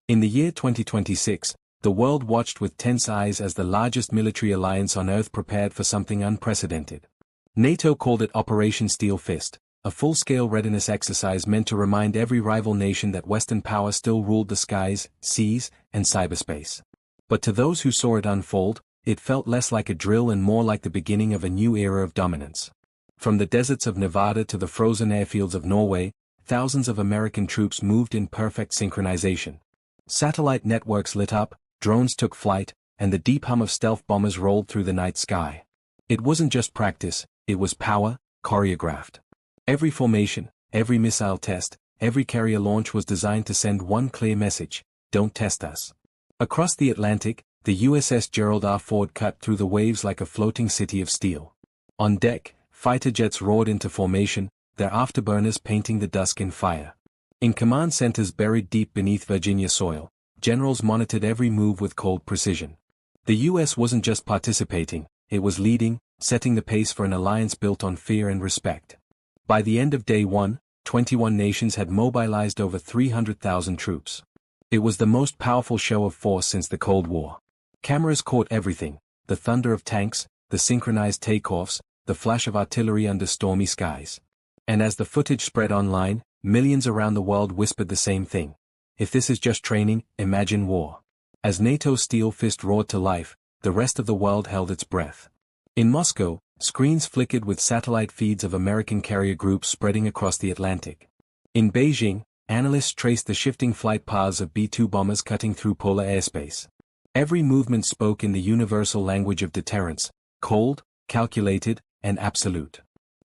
In the year 2026, the world watched with tense eyes as the largest military alliance on Earth prepared for something unprecedented. NATO called it Operation Steel Fist, a full-scale readiness exercise meant to remind every rival nation that Western power still ruled the skies, seas, and cyberspace. But to those who saw it unfold, it felt less like a drill and more like the beginning of a new era of dominance. From the deserts of Nevada to the frozen airfields of Norway, thousands of American troops moved in perfect synchronization. Satellite networks lit up, drones took flight, and the deep hum of stealth bombers rolled through the night sky. It wasn't just practice, it was power, choreographed. Every formation, every missile test, every carrier launch was designed to send one clear message: don't test us. Across the Atlantic, the USS Gerald R. Ford cut through the waves like a floating city of steel. On deck, fighter jets roared into formation, their afterburners painting the dusk in fire. In command centers buried deep beneath Virginia soil, generals monitored every move with cold precision. The US wasn't just participating, it was leading, setting the pace for an alliance built on fear and respect. By the end of day one, 21 nations had mobilized over 300,000 troops. It was the most powerful show of force since the Cold War. Cameras caught everything: the thunder of tanks, the synchronized takeoffs, the flash of artillery under stormy skies. And as the footage spread online, millions around the world whispered the same thing: if this is just training, imagine war. As NATO Steel Fist roared to life, the rest of the world held its breath. In Moscow, screens flickered with satellite feeds of American carrier groups spreading across the Atlantic. In Beijing, analysts traced the shifting flight paths of B-2 bombers cutting through polar airspace. Every movement spoke in the universal language of deterrence: cold, calculated, and absolute.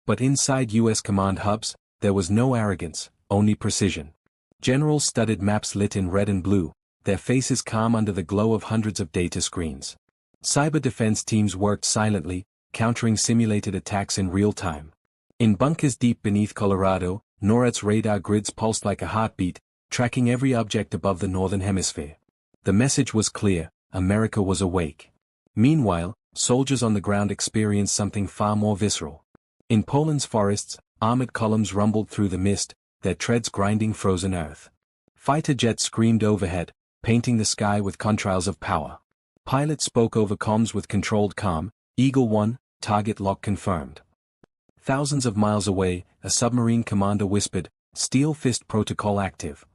But inside U.S. command hubs, there was no arrogance, only precision. Generals studied maps lit in red and blue, their faces calm under the glow of hundreds of data screens. Cyber defense teams worked silently, countering simulated attacks in real time. In bunkers deep beneath Colorado, NORAD's radar grids pulsed like a heartbeat, tracking every object above the northern hemisphere. The message was clear: America was awake. Meanwhile, soldiers on the ground experienced something far more visceral. In Poland's forests, armored columns rumbled through the mist, their treads grinding frozen earth. Fighter jets screamed overhead, painting the sky with contrails of power. Pilots spoke over comms with controlled calm: Eagle 1, target lock confirmed. Thousands of miles away, a submarine commander whispered, Steel Fist protocol active.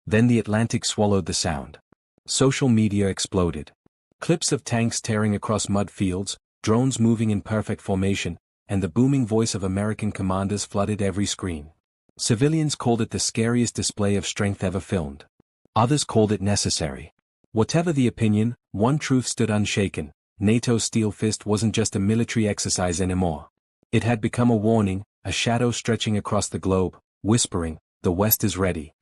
Then the Atlantic swallowed the sound. Social media exploded. Clips of tanks tearing across mud fields, drones moving in perfect formation, and the booming voice of American commanders flooded every screen. Civilians called it the scariest display of strength ever filmed. Others called it necessary. Whatever the opinion, one truth stood unshaken: NATO Steel Fist wasn't just a military exercise anymore. It had become a warning, a shadow stretching across the globe, whispering, the West is ready.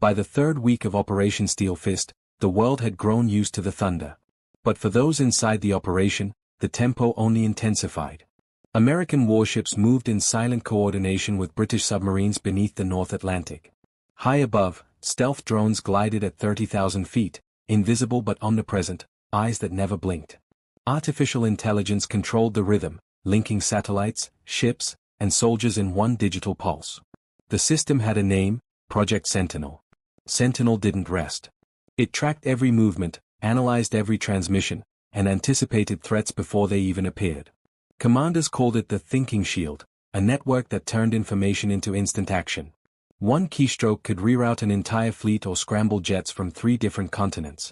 By the third week of Operation Steel Fist, the world had grown used to the thunder. But for those inside the operation, the tempo only intensified. American warships moved in silent coordination with British submarines beneath the North Atlantic. High above, stealth drones glided at 30,000 feet, invisible but omnipresent, eyes that never blinked. Artificial intelligence controlled the rhythm, linking satellites, ships, and soldiers in one digital pulse. The system had a name: Project Sentinel. Sentinel didn't rest. It tracked every movement, analyzed every transmission, and anticipated threats before they even appeared. Commanders called it the thinking shield, a network that turned information into instant action. One keystroke could reroute an entire fleet or scramble jets from 3 different continents.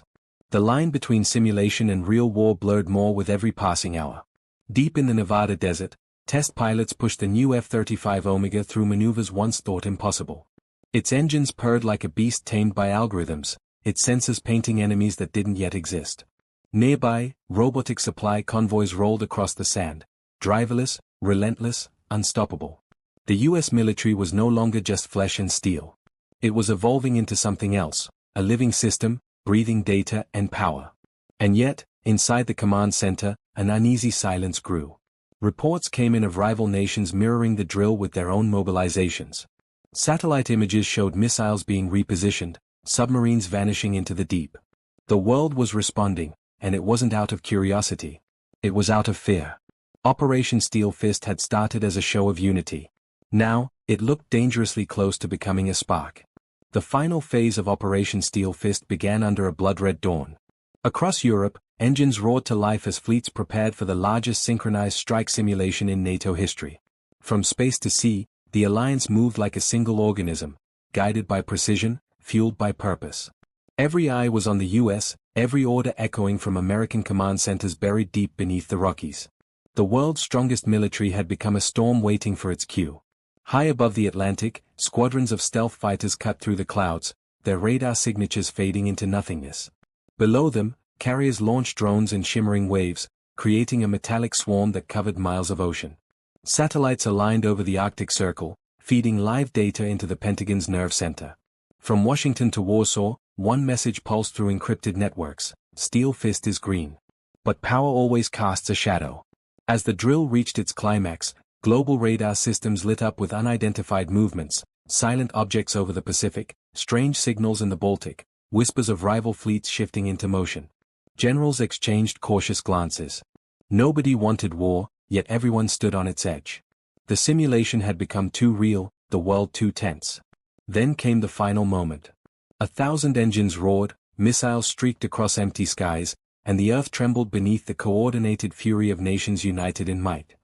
The line between simulation and real war blurred more with every passing hour. Deep in the Nevada desert, test pilots pushed the new F-35 Omega through maneuvers once thought impossible. Its engines purred like a beast tamed by algorithms, its sensors painting enemies that didn't yet exist. Nearby, robotic supply convoys rolled across the sand, driverless, relentless, unstoppable. The US military was no longer just flesh and steel. It was evolving into something else, a living system, breathing data and power. And yet, inside the command center, an uneasy silence grew. Reports came in of rival nations mirroring the drill with their own mobilizations. Satellite images showed missiles being repositioned, submarines vanishing into the deep. The world was responding, and it wasn't out of curiosity. It was out of fear. Operation Steel Fist had started as a show of unity. Now, it looked dangerously close to becoming a spark. The final phase of Operation Steel Fist began under a blood-red dawn. Across Europe, engines roared to life as fleets prepared for the largest synchronized strike simulation in NATO history. From space to sea, the alliance moved like a single organism, guided by precision, fueled by purpose. Every eye was on the US, every order echoing from American command centers buried deep beneath the Rockies. The world's strongest military had become a storm waiting for its cue. High above the Atlantic, squadrons of stealth fighters cut through the clouds, their radar signatures fading into nothingness. Below them, carriers launched drones in shimmering waves, creating a metallic swarm that covered miles of ocean. Satellites aligned over the Arctic Circle, feeding live data into the Pentagon's nerve center. From Washington to Warsaw, one message pulsed through encrypted networks: Steel Fist is green. But power always casts a shadow. As the drill reached its climax, global radar systems lit up with unidentified movements, silent objects over the Pacific, strange signals in the Baltic, whispers of rival fleets shifting into motion. Generals exchanged cautious glances. Nobody wanted war, yet everyone stood on its edge. The simulation had become too real, the world too tense. Then came the final moment. 1,000 engines roared, missiles streaked across empty skies, and the earth trembled beneath the coordinated fury of nations united in might.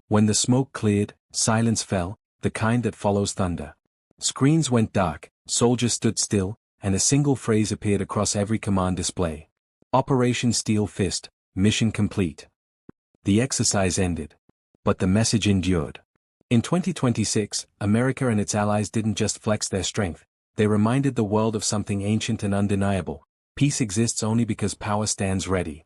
When the smoke cleared, silence fell, the kind that follows thunder. Screens went dark, soldiers stood still, and a single phrase appeared across every command display: Operation Steel Fist, mission complete. The exercise ended. But the message endured. In 2026, America and its allies didn't just flex their strength, they reminded the world of something ancient and undeniable: peace exists only because power stands ready.